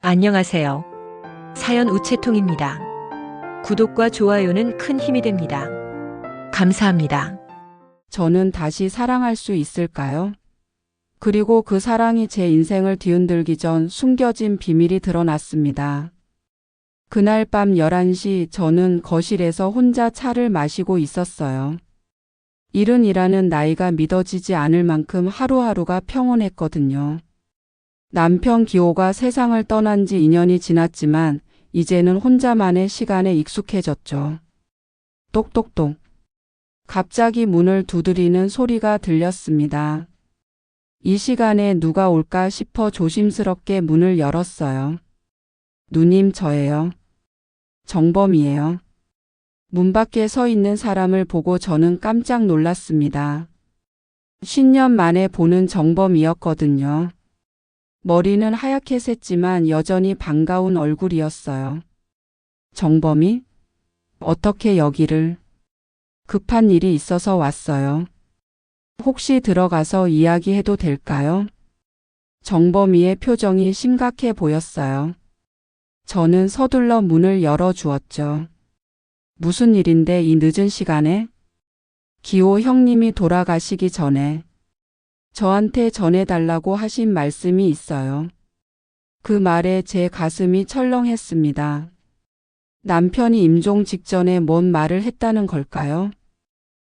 안녕하세요. 사연 우체통입니다. 구독과 좋아요는 큰 힘이 됩니다. 감사합니다. 저는 다시 사랑할 수 있을까요? 그리고 그 사랑이 제 인생을 뒤흔들기 전 숨겨진 비밀이 드러났습니다. 그날 밤 11시 저는 거실에서 혼자 차를 마시고 있었어요. 70이라는 나이가 믿어지지 않을 만큼 하루하루가 평온했거든요. 남편 기호가 세상을 떠난 지 2년이 지났지만 이제는 혼자만의 시간에 익숙해졌죠. 똑똑똑. 갑자기 문을 두드리는 소리가 들렸습니다. 이 시간에 누가 올까 싶어 조심스럽게 문을 열었어요. 누님, 저예요. 정범이에요. 문 밖에 서 있는 사람을 보고 저는 깜짝 놀랐습니다. 10년 만에 보는 정범이었거든요. 머리는 하얗게 샜지만 여전히 반가운 얼굴이었어요. 정범이? 어떻게 여기를? 급한 일이 있어서 왔어요. 혹시 들어가서 이야기해도 될까요? 정범이의 표정이 심각해 보였어요. 저는 서둘러 문을 열어주었죠. 무슨 일인데 이 늦은 시간에? 기호 형님이 돌아가시기 전에 저한테 전해달라고 하신 말씀이 있어요. 그 말에 제 가슴이 철렁했습니다. 남편이 임종 직전에 뭔 말을 했다는 걸까요?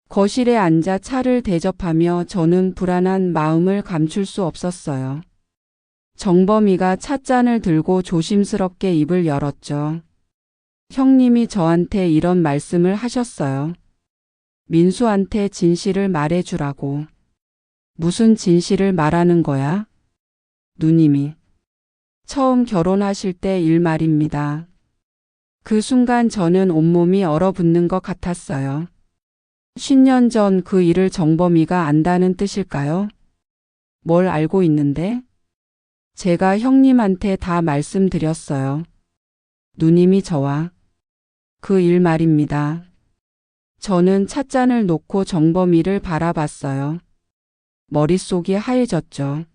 거실에 앉아 차를 대접하며 저는 불안한 마음을 감출 수 없었어요. 정범이가 찻잔을 들고 조심스럽게 입을 열었죠. 형님이 저한테 이런 말씀을 하셨어요. 민수한테 진실을 말해주라고. 무슨 진실을 말하는 거야? 누님이. 처음 결혼하실 때 일 말입니다. 그 순간 저는 온몸이 얼어붙는 것 같았어요. 10년 전 그 일을 정범이가 안다는 뜻일까요? 뭘 알고 있는데? 제가 형님한테 다 말씀드렸어요. 누님이 저와 그 일 말입니다. 저는 찻잔을 놓고 정범이를 바라봤어요. 머릿속이 하얘졌죠.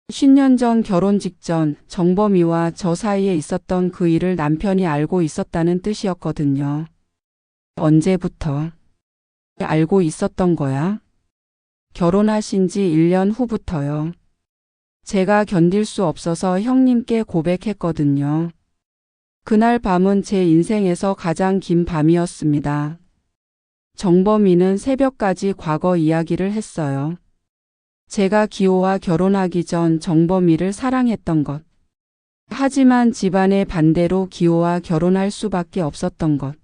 10년 전 결혼 직전 정범이와 저 사이에 있었던 그 일을 남편이 알고 있었다는 뜻이었거든요. 언제부터 알고 있었던 거야? 결혼하신 지 1년 후부터요. 제가 견딜 수 없어서 형님께 고백했거든요. 그날 밤은 제 인생에서 가장 긴 밤이었습니다. 정범이는 새벽까지 과거 이야기를 했어요. 제가 기호와 결혼하기 전 정범이를 사랑했던 것. 하지만 집안의 반대로 기호와 결혼할 수밖에 없었던 것.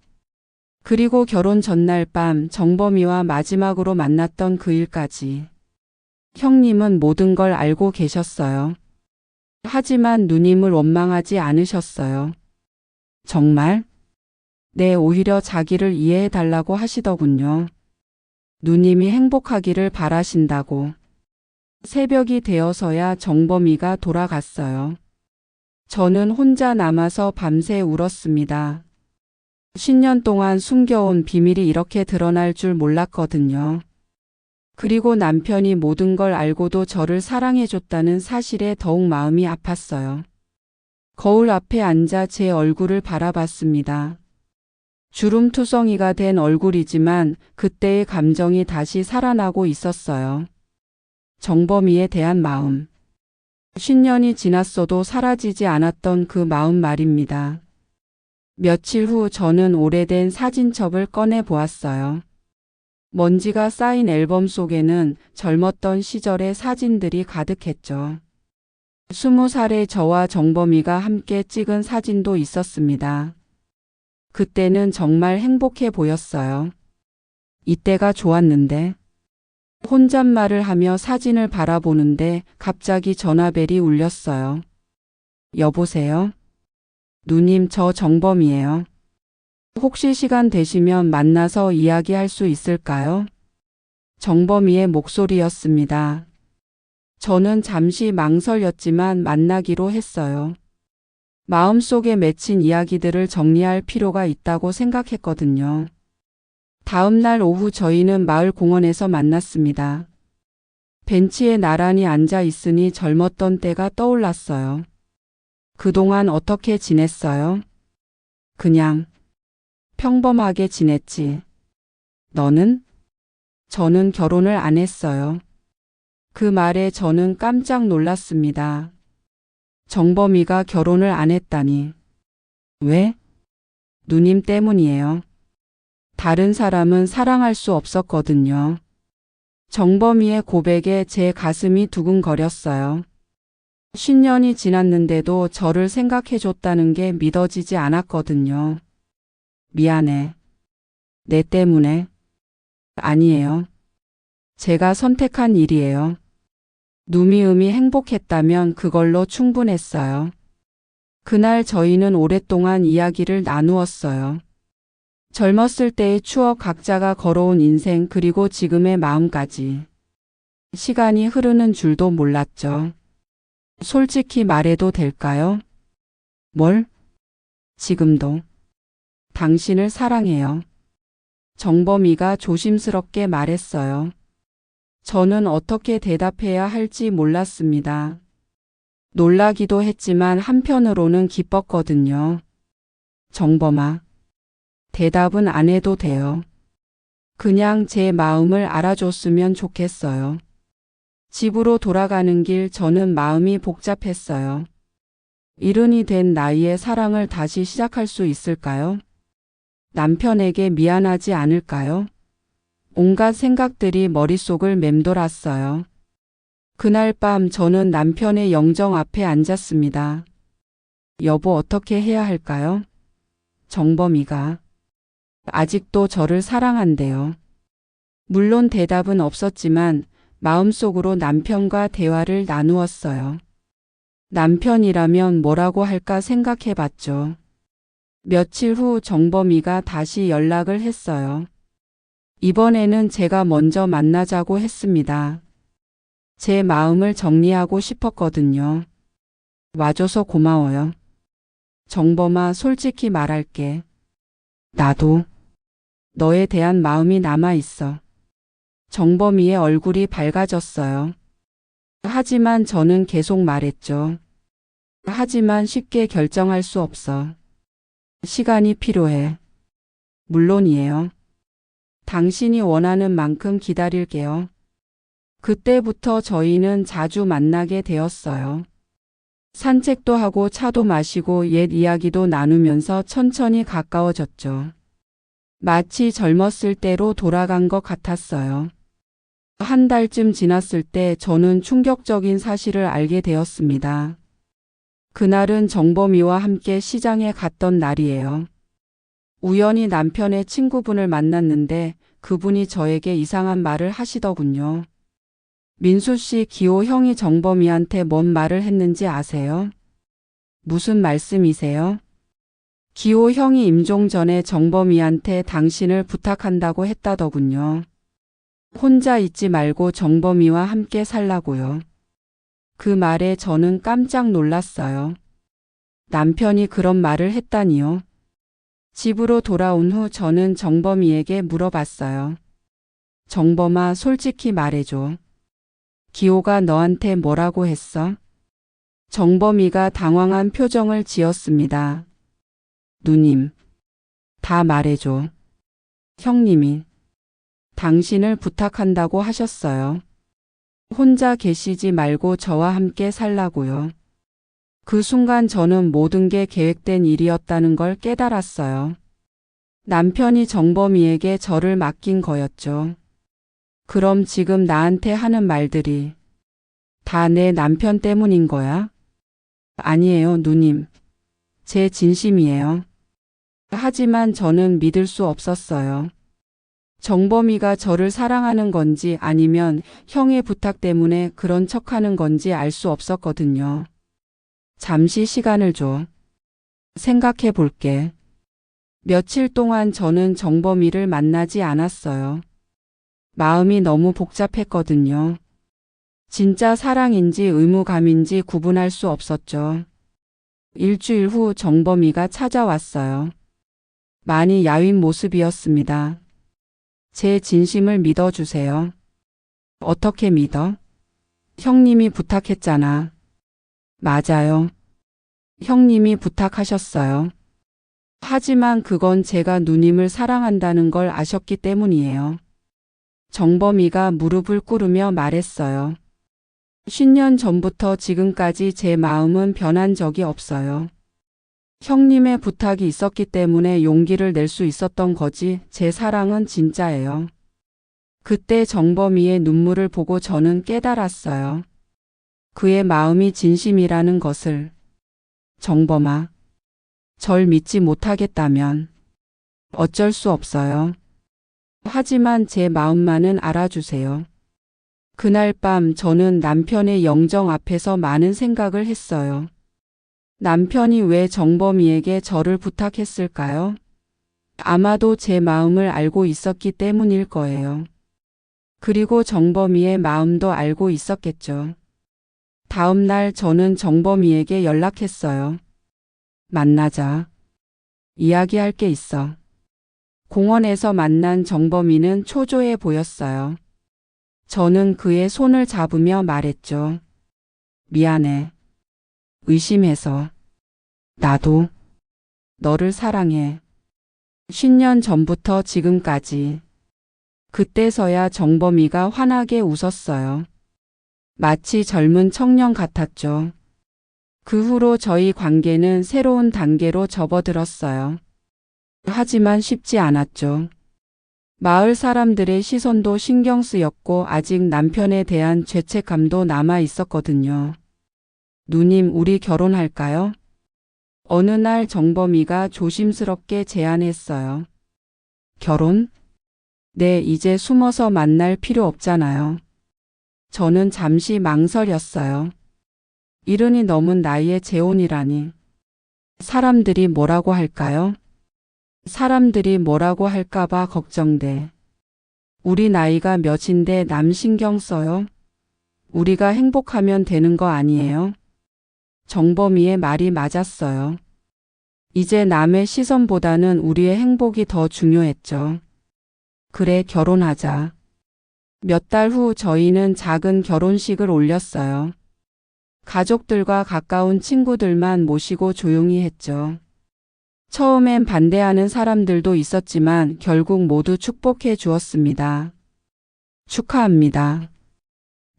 그리고 결혼 전날 밤 정범이와 마지막으로 만났던 그 일까지. 형님은 모든 걸 알고 계셨어요. 하지만 누님을 원망하지 않으셨어요. 정말? 네, 오히려 자기를 이해해달라고 하시더군요. 누님이 행복하기를 바라신다고. 새벽이 되어서야 정범이가 돌아갔어요. 저는 혼자 남아서 밤새 울었습니다. 10년 동안 숨겨온 비밀이 이렇게 드러날 줄 몰랐거든요. 그리고 남편이 모든 걸 알고도 저를 사랑해줬다는 사실에 더욱 마음이 아팠어요. 거울 앞에 앉아 제 얼굴을 바라봤습니다. 주름투성이가 된 얼굴이지만 그때의 감정이 다시 살아나고 있었어요. 정범이에 대한 마음. 10년이 지났어도 사라지지 않았던 그 마음 말입니다. 며칠 후 저는 오래된 사진첩을 꺼내 보았어요. 먼지가 쌓인 앨범 속에는 젊었던 시절의 사진들이 가득했죠. 20살의 저와 정범이가 함께 찍은 사진도 있었습니다. 그때는 정말 행복해 보였어요. 이때가 좋았는데. 혼잣말을 하며 사진을 바라보는데 갑자기 전화벨이 울렸어요. 여보세요? 누님, 저 정범이에요. 혹시 시간 되시면 만나서 이야기할 수 있을까요? 정범이의 목소리였습니다. 저는 잠시 망설였지만 만나기로 했어요. 마음속에 맺힌 이야기들을 정리할 필요가 있다고 생각했거든요. 다음 날 오후 저희는 마을 공원에서 만났습니다. 벤치에 나란히 앉아 있으니 젊었던 때가 떠올랐어요. 그동안 어떻게 지냈어요? 그냥 평범하게 지냈지. 너는? 저는 결혼을 안 했어요. 그 말에 저는 깜짝 놀랐습니다. 정범이가 결혼을 안 했다니. 왜? 누님 때문이에요. 다른 사람은 사랑할 수 없었거든요. 정범이의 고백에 제 가슴이 두근거렸어요. 10년이 지났는데도 저를 생각해줬다는 게 믿어지지 않았거든요. 미안해. 내 때문에. 아니에요. 제가 선택한 일이에요. 누미음이 행복했다면 그걸로 충분했어요. 그날 저희는 오랫동안 이야기를 나누었어요. 젊었을 때의 추억, 각자가 걸어온 인생, 그리고 지금의 마음까지. 시간이 흐르는 줄도 몰랐죠. 솔직히 말해도 될까요? 뭘? 지금도. 당신을 사랑해요. 정범이가 조심스럽게 말했어요. 저는 어떻게 대답해야 할지 몰랐습니다. 놀라기도 했지만 한편으로는 기뻤거든요. 정범아, 대답은 안 해도 돼요. 그냥 제 마음을 알아줬으면 좋겠어요. 집으로 돌아가는 길 저는 마음이 복잡했어요. 이른이 된 나이에 사랑을 다시 시작할 수 있을까요? 남편에게 미안하지 않을까요? 온갖 생각들이 머릿속을 맴돌았어요. 그날 밤 저는 남편의 영정 앞에 앉았습니다. 여보, 어떻게 해야 할까요? 정범이가 아직도 저를 사랑한대요. 물론 대답은 없었지만 마음속으로 남편과 대화를 나누었어요. 남편이라면 뭐라고 할까 생각해 봤죠. 며칠 후 정범이가 다시 연락을 했어요. 이번에는 제가 먼저 만나자고 했습니다. 제 마음을 정리하고 싶었거든요. 와줘서 고마워요. 정범아, 솔직히 말할게. 나도 너에 대한 마음이 남아있어. 정범이의 얼굴이 밝아졌어요. 하지만 저는 계속 말했죠. 하지만 쉽게 결정할 수 없어. 시간이 필요해. 물론이에요. 당신이 원하는 만큼 기다릴게요. 그때부터 저희는 자주 만나게 되었어요. 산책도 하고 차도 마시고 옛 이야기도 나누면서 천천히 가까워졌죠. 마치 젊었을 때로 돌아간 것 같았어요. 한 달쯤 지났을 때 저는 충격적인 사실을 알게 되었습니다. 그날은 정범이와 함께 시장에 갔던 날이에요. 우연히 남편의 친구분을 만났는데 그분이 저에게 이상한 말을 하시더군요. 민수 씨, 기호 형이 정범이한테 뭔 말을 했는지 아세요? 무슨 말씀이세요? 기호 형이 임종 전에 정범이한테 당신을 부탁한다고 했다더군요. 혼자 있지 말고 정범이와 함께 살라고요. 그 말에 저는 깜짝 놀랐어요. 남편이 그런 말을 했다니요. 집으로 돌아온 후 저는 정범이에게 물어봤어요. 정범아, 솔직히 말해줘. 기호가 너한테 뭐라고 했어? 정범이가 당황한 표정을 지었습니다. 누님, 다 말해줘. 형님이 당신을 부탁한다고 하셨어요. 혼자 계시지 말고 저와 함께 살라고요. 그 순간 저는 모든 게 계획된 일이었다는 걸 깨달았어요. 남편이 정범이에게 저를 맡긴 거였죠. 그럼 지금 나한테 하는 말들이 다 내 남편 때문인 거야? 아니에요, 누님. 제 진심이에요. 하지만 저는 믿을 수 없었어요. 정범이가 저를 사랑하는 건지 아니면 형의 부탁 때문에 그런 척하는 건지 알 수 없었거든요. 잠시 시간을 줘. 생각해 볼게. 며칠 동안 저는 정범이를 만나지 않았어요. 마음이 너무 복잡했거든요. 진짜 사랑인지 의무감인지 구분할 수 없었죠. 일주일 후 정범이가 찾아왔어요. 많이 야윈 모습이었습니다. 제 진심을 믿어주세요. 어떻게 믿어? 형님이 부탁했잖아. 맞아요. 형님이 부탁하셨어요. 하지만 그건 제가 누님을 사랑한다는 걸 아셨기 때문이에요. 정범이가 무릎을 꿇으며 말했어요. 10년 전부터 지금까지 제 마음은 변한 적이 없어요. 형님의 부탁이 있었기 때문에 용기를 낼 수 있었던 거지 제 사랑은 진짜예요. 그때 정범이의 눈물을 보고 저는 깨달았어요. 그의 마음이 진심이라는 것을. 정범아, 절 믿지 못하겠다면 어쩔 수 없어요. 하지만 제 마음만은 알아주세요. 그날 밤 저는 남편의 영정 앞에서 많은 생각을 했어요. 남편이 왜 정범이에게 저를 부탁했을까요? 아마도 제 마음을 알고 있었기 때문일 거예요. 그리고 정범이의 마음도 알고 있었겠죠. 다음 날 저는 정범이에게 연락했어요. 만나자. 이야기할 게 있어. 공원에서 만난 정범이는 초조해 보였어요. 저는 그의 손을 잡으며 말했죠. 미안해. 의심해서. 나도 너를 사랑해. 10년 전부터 지금까지. 그때서야 정범이가 환하게 웃었어요. 마치 젊은 청년 같았죠. 그 후로 저희 관계는 새로운 단계로 접어들었어요. 하지만 쉽지 않았죠. 마을 사람들의 시선도 신경 쓰였고 아직 남편에 대한 죄책감도 남아 있었거든요. 누님, 우리 결혼할까요? 어느 날 정범이가 조심스럽게 제안했어요. 결혼? 네, 이제 숨어서 만날 필요 없잖아요. 저는 잠시 망설였어요. 이른이 넘은 나이에 재혼이라니. 사람들이 뭐라고 할까요? 사람들이 뭐라고 할까봐 걱정돼. 우리 나이가 몇인데 남 신경 써요? 우리가 행복하면 되는 거 아니에요? 정범이의 말이 맞았어요. 이제 남의 시선보다는 우리의 행복이 더 중요했죠. 그래, 결혼하자. 몇 달 후 저희는 작은 결혼식을 올렸어요. 가족들과 가까운 친구들만 모시고 조용히 했죠. 처음엔 반대하는 사람들도 있었지만 결국 모두 축복해 주었습니다. 축하합니다.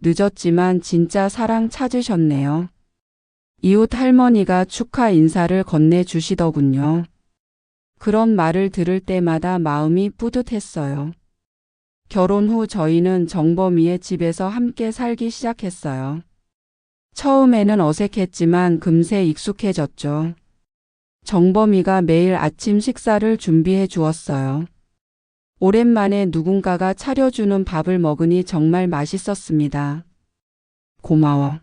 늦었지만 진짜 사랑 찾으셨네요. 이웃 할머니가 축하 인사를 건네주시더군요. 그런 말을 들을 때마다 마음이 뿌듯했어요. 결혼 후 저희는 정범이의 집에서 함께 살기 시작했어요. 처음에는 어색했지만 금세 익숙해졌죠. 정범이가 매일 아침 식사를 준비해 주었어요. 오랜만에 누군가가 차려주는 밥을 먹으니 정말 맛있었습니다. 고마워.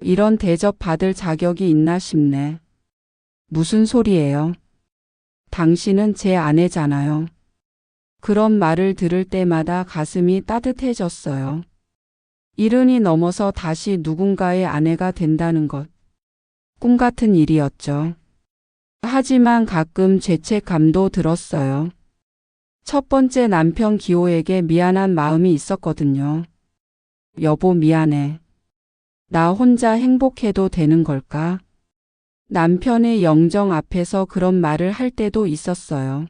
이런 대접 받을 자격이 있나 싶네. 무슨 소리예요? 당신은 제 아내잖아요. 그런 말을 들을 때마다 가슴이 따뜻해졌어요. 이른이 넘어서 다시 누군가의 아내가 된다는 것. 꿈 같은 일이었죠. 하지만 가끔 죄책감도 들었어요. 첫 번째 남편 기호에게 미안한 마음이 있었거든요. 여보, 미안해. 나 혼자 행복해도 되는 걸까? 남편의 영정 앞에서 그런 말을 할 때도 있었어요.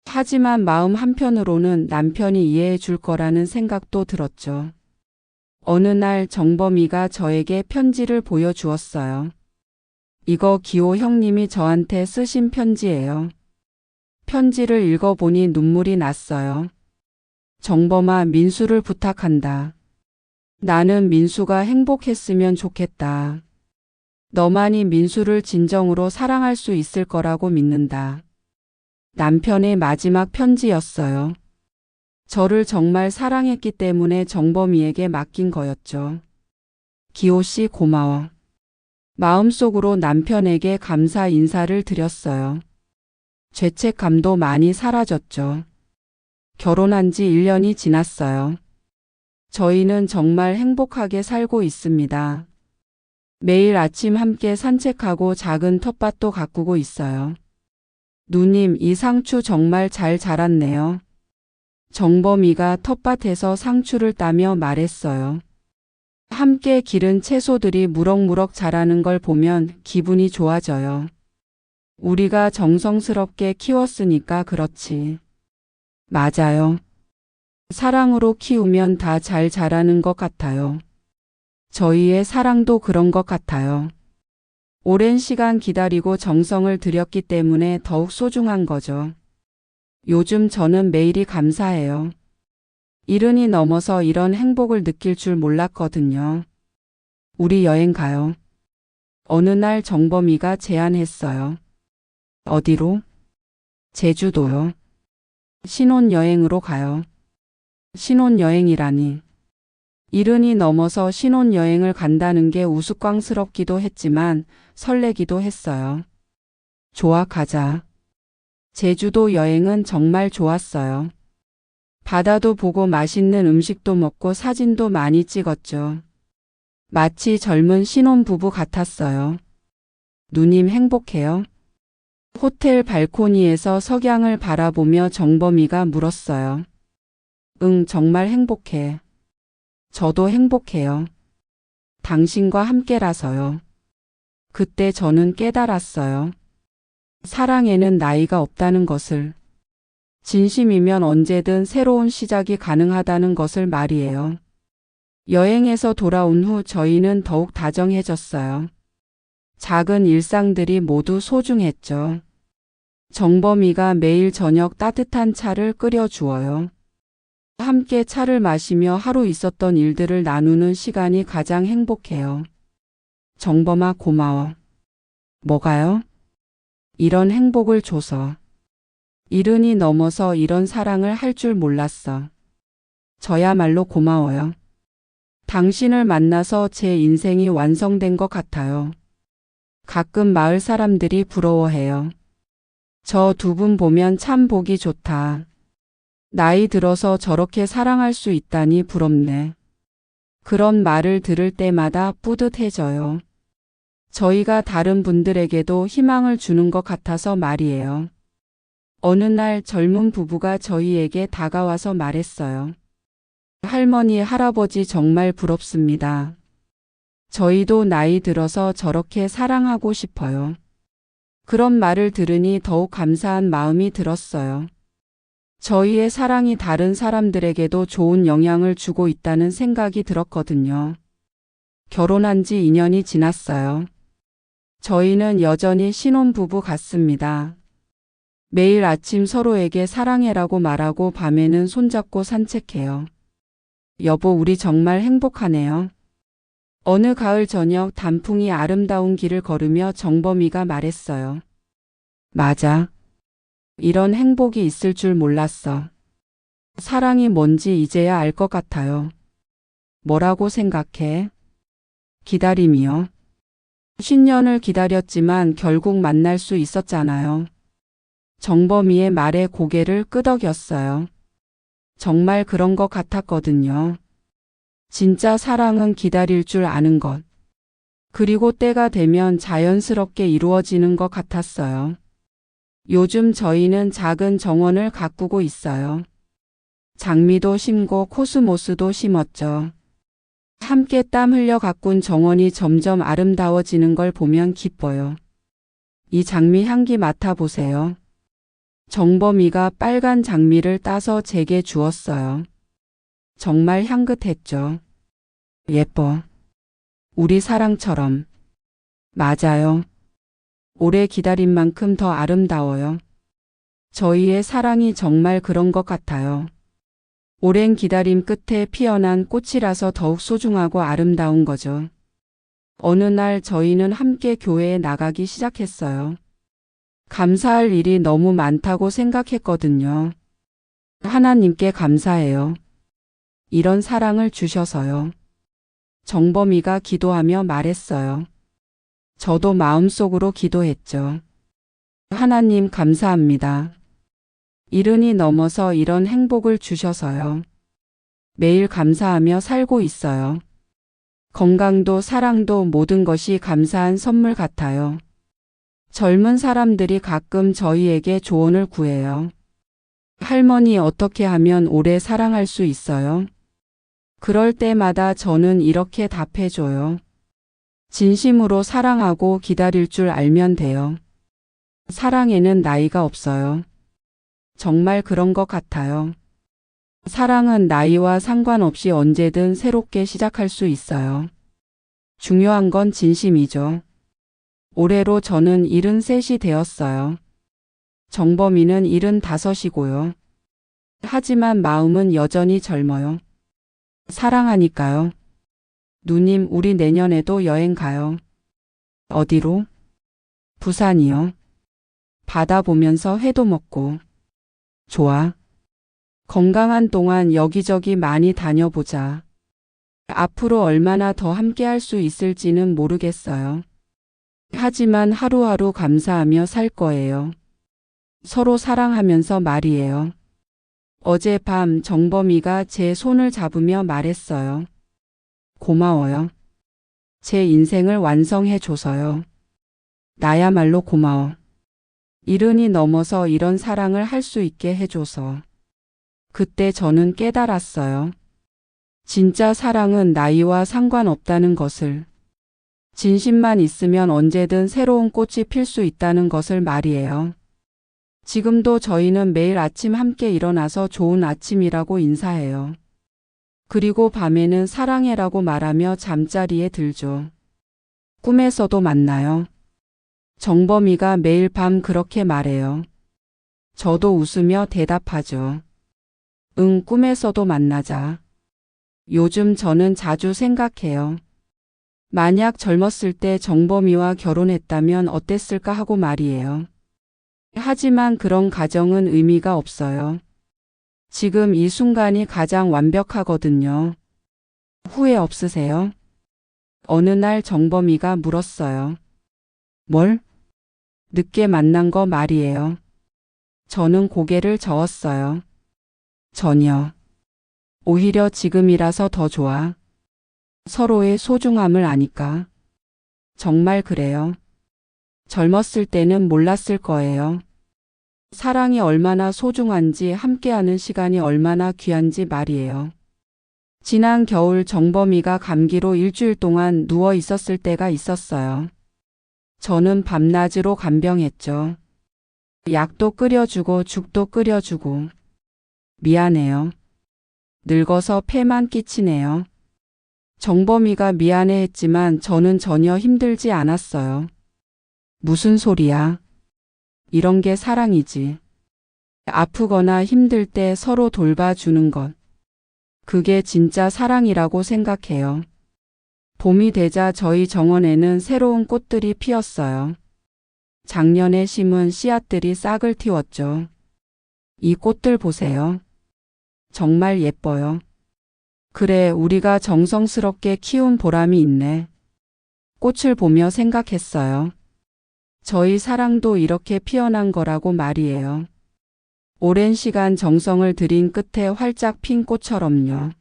하지만 마음 한편으로는 남편이 이해해 줄 거라는 생각도 들었죠. 어느 날 정범이가 저에게 편지를 보여주었어요. 이거 기호 형님이 저한테 쓰신 편지예요. 편지를 읽어보니 눈물이 났어요. 정범아, 민수를 부탁한다. 나는 민수가 행복했으면 좋겠다. 너만이 민수를 진정으로 사랑할 수 있을 거라고 믿는다. 남편의 마지막 편지였어요. 저를 정말 사랑했기 때문에 정범이에게 맡긴 거였죠. 기호 씨, 고마워. 마음속으로 남편에게 감사 인사를 드렸어요. 죄책감도 많이 사라졌죠. 결혼한 지 1년이 지났어요. 저희는 정말 행복하게 살고 있습니다. 매일 아침 함께 산책하고 작은 텃밭도 가꾸고 있어요. 누님, 이 상추 정말 잘 자랐네요. 정범이가 텃밭에서 상추를 따며 말했어요. 함께 기른 채소들이 무럭무럭 자라는 걸 보면 기분이 좋아져요. 우리가 정성스럽게 키웠으니까 그렇지. 맞아요. 사랑으로 키우면 다 잘 자라는 것 같아요. 저희의 사랑도 그런 것 같아요. 오랜 시간 기다리고 정성을 들였기 때문에 더욱 소중한 거죠. 요즘 저는 매일이 감사해요. 70이 넘어서 이런 행복을 느낄 줄 몰랐거든요. 우리 여행 가요. 어느 날 정범이가 제안했어요. 어디로? 제주도요. 신혼여행으로 가요. 신혼여행이라니. 70이 넘어서 신혼여행을 간다는 게 우스꽝스럽기도 했지만 설레기도 했어요. 좋아, 가자. 제주도 여행은 정말 좋았어요. 바다도 보고 맛있는 음식도 먹고 사진도 많이 찍었죠. 마치 젊은 신혼부부 같았어요. 누님 행복해요? 호텔 발코니에서 석양을 바라보며 정범이가 물었어요. 응, 정말 행복해. 저도 행복해요. 당신과 함께라서요. 그때 저는 깨달았어요. 사랑에는 나이가 없다는 것을. 진심이면 언제든 새로운 시작이 가능하다는 것을 말이에요. 여행에서 돌아온 후 저희는 더욱 다정해졌어요. 작은 일상들이 모두 소중했죠. 정범이가 매일 저녁 따뜻한 차를 끓여주어요. 함께 차를 마시며 하루 있었던 일들을 나누는 시간이 가장 행복해요. 정범아, 고마워. 뭐가요? 이런 행복을 줘서. 70이 넘어서 이런 사랑을 할 줄 몰랐어. 저야말로 고마워요. 당신을 만나서 제 인생이 완성된 것 같아요. 가끔 마을 사람들이 부러워해요. 저 두 분 보면 참 보기 좋다. 나이 들어서 저렇게 사랑할 수 있다니 부럽네. 그런 말을 들을 때마다 뿌듯해져요. 저희가 다른 분들에게도 희망을 주는 것 같아서 말이에요. 어느 날 젊은 부부가 저희에게 다가와서 말했어요. 할머니, 할아버지 정말 부럽습니다. 저희도 나이 들어서 저렇게 사랑하고 싶어요. 그런 말을 들으니 더욱 감사한 마음이 들었어요. 저희의 사랑이 다른 사람들에게도 좋은 영향을 주고 있다는 생각이 들었거든요. 결혼한 지 2년이 지났어요. 저희는 여전히 신혼부부 같습니다. 매일 아침 서로에게 사랑해라고 말하고 밤에는 손잡고 산책해요. 여보, 우리 정말 행복하네요. 어느 가을 저녁 단풍이 아름다운 길을 걸으며 정범이가 말했어요. 맞아. 이런 행복이 있을 줄 몰랐어. 사랑이 뭔지 이제야 알 것 같아요. 뭐라고 생각해? 기다림이요. 10년을 기다렸지만 결국 만날 수 있었잖아요. 정범이의 말에 고개를 끄덕였어요. 정말 그런 것 같았거든요. 진짜 사랑은 기다릴 줄 아는 것. 그리고 때가 되면 자연스럽게 이루어지는 것 같았어요. 요즘 저희는 작은 정원을 가꾸고 있어요. 장미도 심고 코스모스도 심었죠. 함께 땀 흘려 가꾼 정원이 점점 아름다워지는 걸 보면 기뻐요. 이 장미 향기 맡아보세요. 정범이가 빨간 장미를 따서 제게 주었어요. 정말 향긋했죠. 예뻐. 우리 사랑처럼. 맞아요. 오래 기다린 만큼 더 아름다워요. 저희의 사랑이 정말 그런 것 같아요. 오랜 기다림 끝에 피어난 꽃이라서 더욱 소중하고 아름다운 거죠. 어느 날 저희는 함께 교회에 나가기 시작했어요. 감사할 일이 너무 많다고 생각했거든요. 하나님께 감사해요. 이런 사랑을 주셔서요. 정범이가 기도하며 말했어요. 저도 마음속으로 기도했죠. 하나님 감사합니다. 70이 넘어서 이런 행복을 주셔서요. 매일 감사하며 살고 있어요. 건강도 사랑도 모든 것이 감사한 선물 같아요. 젊은 사람들이 가끔 저희에게 조언을 구해요. 할머니, 어떻게 하면 오래 사랑할 수 있어요? 그럴 때마다 저는 이렇게 답해줘요. 진심으로 사랑하고 기다릴 줄 알면 돼요. 사랑에는 나이가 없어요. 정말 그런 것 같아요. 사랑은 나이와 상관없이 언제든 새롭게 시작할 수 있어요. 중요한 건 진심이죠. 올해로 저는 73이 되었어요. 정범이는 75이고요. 하지만 마음은 여전히 젊어요. 사랑하니까요. 누님, 우리 내년에도 여행 가요. 어디로? 부산이요. 바다 보면서 회도 먹고. 좋아. 건강한 동안 여기저기 많이 다녀보자. 앞으로 얼마나 더 함께 할 수 있을지는 모르겠어요. 하지만 하루하루 감사하며 살 거예요. 서로 사랑하면서 말이에요. 어젯밤 정범이가 제 손을 잡으며 말했어요. 고마워요. 제 인생을 완성해줘서요. 나야말로 고마워. 70이 넘어서 이런 사랑을 할 수 있게 해줘서. 그때 저는 깨달았어요. 진짜 사랑은 나이와 상관없다는 것을. 진심만 있으면 언제든 새로운 꽃이 필 수 있다는 것을 말이에요. 지금도 저희는 매일 아침 함께 일어나서 좋은 아침이라고 인사해요. 그리고 밤에는 사랑해라고 말하며 잠자리에 들죠. 꿈에서도 만나요. 정범이가 매일 밤 그렇게 말해요. 저도 웃으며 대답하죠. 응, 꿈에서도 만나자. 요즘 저는 자주 생각해요. 만약 젊었을 때 정범이와 결혼했다면 어땠을까 하고 말이에요. 하지만 그런 가정은 의미가 없어요. 지금 이 순간이 가장 완벽하거든요. 후회 없으세요? 어느 날 정범이가 물었어요. 뭘? 늦게 만난 거 말이에요. 저는 고개를 저었어요. 전혀. 오히려 지금이라서 더 좋아. 서로의 소중함을 아니까. 정말 그래요. 젊었을 때는 몰랐을 거예요. 사랑이 얼마나 소중한지, 함께하는 시간이 얼마나 귀한지 말이에요. 지난 겨울 정범이가 감기로 일주일 동안 누워 있었을 때가 있었어요. 저는 밤낮으로 간병했죠. 약도 끓여주고 죽도 끓여주고. 미안해요. 늙어서 폐만 끼치네요. 정범이가 미안해했지만 저는 전혀 힘들지 않았어요. 무슨 소리야? 이런 게 사랑이지. 아프거나 힘들 때 서로 돌봐주는 것. 그게 진짜 사랑이라고 생각해요. 봄이 되자 저희 정원에는 새로운 꽃들이 피었어요. 작년에 심은 씨앗들이 싹을 틔웠죠. 이 꽃들 보세요. 정말 예뻐요. 그래, 우리가 정성스럽게 키운 보람이 있네. 꽃을 보며 생각했어요. 저희 사랑도 이렇게 피어난 거라고 말이에요. 오랜 시간 정성을 들인 끝에 활짝 핀 꽃처럼요.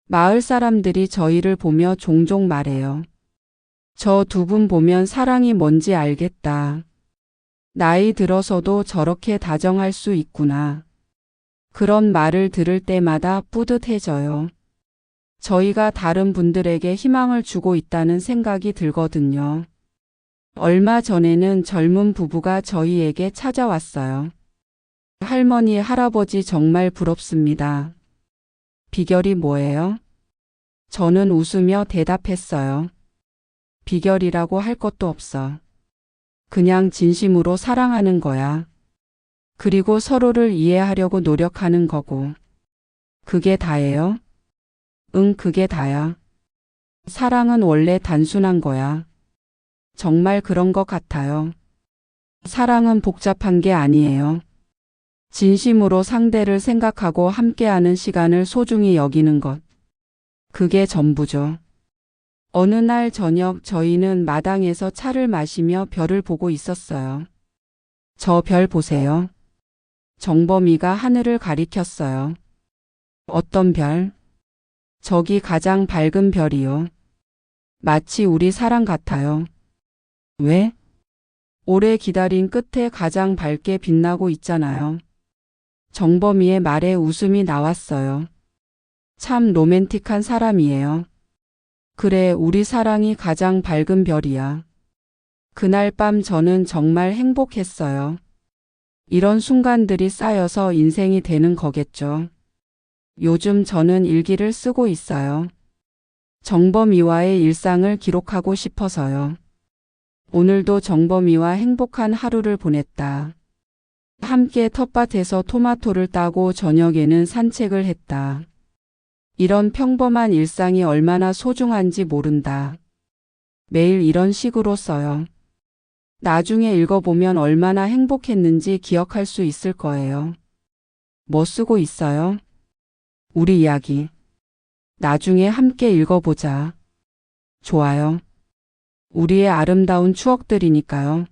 마을 사람들이 저희를 보며 종종 말해요. 저 두 분 보면 사랑이 뭔지 알겠다. 나이 들어서도 저렇게 다정할 수 있구나. 그런 말을 들을 때마다 뿌듯해져요. 저희가 다른 분들에게 희망을 주고 있다는 생각이 들거든요. 얼마 전에는 젊은 부부가 저희에게 찾아왔어요. 할머니, 할아버지 정말 부럽습니다. 비결이 뭐예요? 저는 웃으며 대답했어요. 비결이라고 할 것도 없어. 그냥 진심으로 사랑하는 거야. 그리고 서로를 이해하려고 노력하는 거고. 그게 다예요? 응, 그게 다야. 사랑은 원래 단순한 거야. 정말 그런 것 같아요. 사랑은 복잡한 게 아니에요. 진심으로 상대를 생각하고 함께하는 시간을 소중히 여기는 것. 그게 전부죠. 어느 날 저녁 저희는 마당에서 차를 마시며 별을 보고 있었어요. 저 별 보세요. 정범이가 하늘을 가리켰어요. 어떤 별? 저기 가장 밝은 별이요. 마치 우리 사랑 같아요. 왜? 오래 기다린 끝에 가장 밝게 빛나고 있잖아요. 정범이의 말에 웃음이 나왔어요. 참 로맨틱한 사람이에요. 그래, 우리 사랑이 가장 밝은 별이야. 그날 밤 저는 정말 행복했어요. 이런 순간들이 쌓여서 인생이 되는 거겠죠. 요즘 저는 일기를 쓰고 있어요. 정범이와의 일상을 기록하고 싶어서요. 오늘도 정범이와 행복한 하루를 보냈다. 함께 텃밭에서 토마토를 따고 저녁에는 산책을 했다. 이런 평범한 일상이 얼마나 소중한지 모른다. 매일 이런 식으로 써요. 나중에 읽어보면 얼마나 행복했는지 기억할 수 있을 거예요. 뭐 쓰고 있어요? 우리 이야기. 나중에 함께 읽어보자. 좋아요. 우리의 아름다운 추억들이니까요.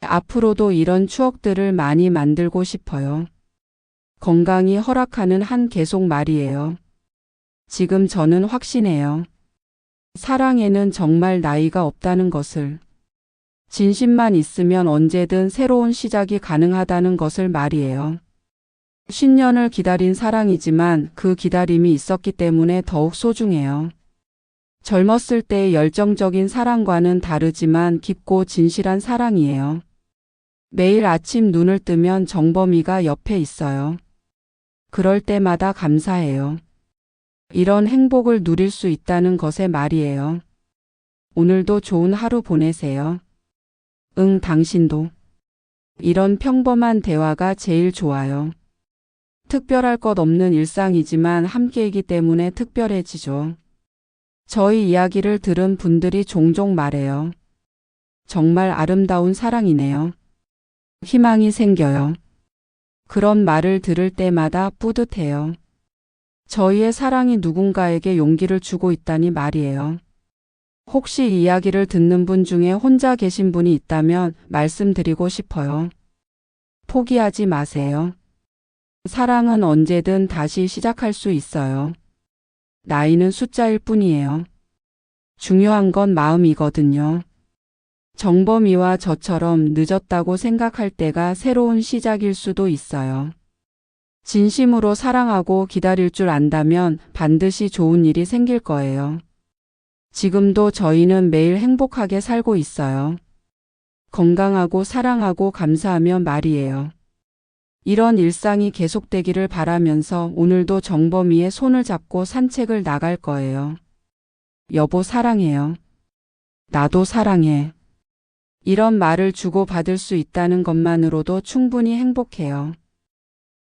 앞으로도 이런 추억들을 많이 만들고 싶어요. 건강이 허락하는 한 계속 말이에요. 지금 저는 확신해요. 사랑에는 정말 나이가 없다는 것을. 진심만 있으면 언제든 새로운 시작이 가능하다는 것을 말이에요. 10년을 기다린 사랑이지만 그 기다림이 있었기 때문에 더욱 소중해요. 젊었을 때의 열정적인 사랑과는 다르지만 깊고 진실한 사랑이에요. 매일 아침 눈을 뜨면 정범이가 옆에 있어요. 그럴 때마다 감사해요. 이런 행복을 누릴 수 있다는 것에 말이에요. 오늘도 좋은 하루 보내세요. 응, 당신도. 이런 평범한 대화가 제일 좋아요. 특별할 것 없는 일상이지만 함께이기 때문에 특별해지죠. 저희 이야기를 들은 분들이 종종 말해요. 정말 아름다운 사랑이네요. 희망이 생겨요. 그런 말을 들을 때마다 뿌듯해요. 저희의 사랑이 누군가에게 용기를 주고 있다니 말이에요. 혹시 이 이야기를 듣는 분 중에 혼자 계신 분이 있다면 말씀드리고 싶어요. 포기하지 마세요. 사랑은 언제든 다시 시작할 수 있어요. 나이는 숫자일 뿐이에요. 중요한 건 마음이거든요. 정범이와 저처럼 늦었다고 생각할 때가 새로운 시작일 수도 있어요. 진심으로 사랑하고 기다릴 줄 안다면 반드시 좋은 일이 생길 거예요. 지금도 저희는 매일 행복하게 살고 있어요. 건강하고 사랑하고 감사하며 말이에요. 이런 일상이 계속되기를 바라면서 오늘도 정범이의 손을 잡고 산책을 나갈 거예요. 여보 사랑해요. 나도 사랑해. 이런 말을 주고받을 수 있다는 것만으로도 충분히 행복해요.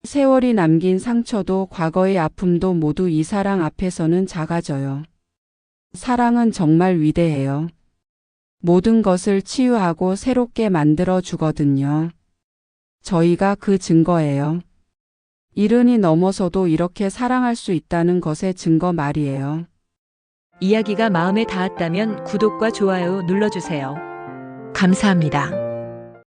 세월이 남긴 상처도 과거의 아픔도 모두 이 사랑 앞에서는 작아져요. 사랑은 정말 위대해요. 모든 것을 치유하고 새롭게 만들어 주거든요. 저희가 그 증거예요. 이른이 넘어서도 이렇게 사랑할 수 있다는 것의 증거 말이에요. 이야기가 마음에 닿았다면 구독과 좋아요 눌러주세요. 감사합니다.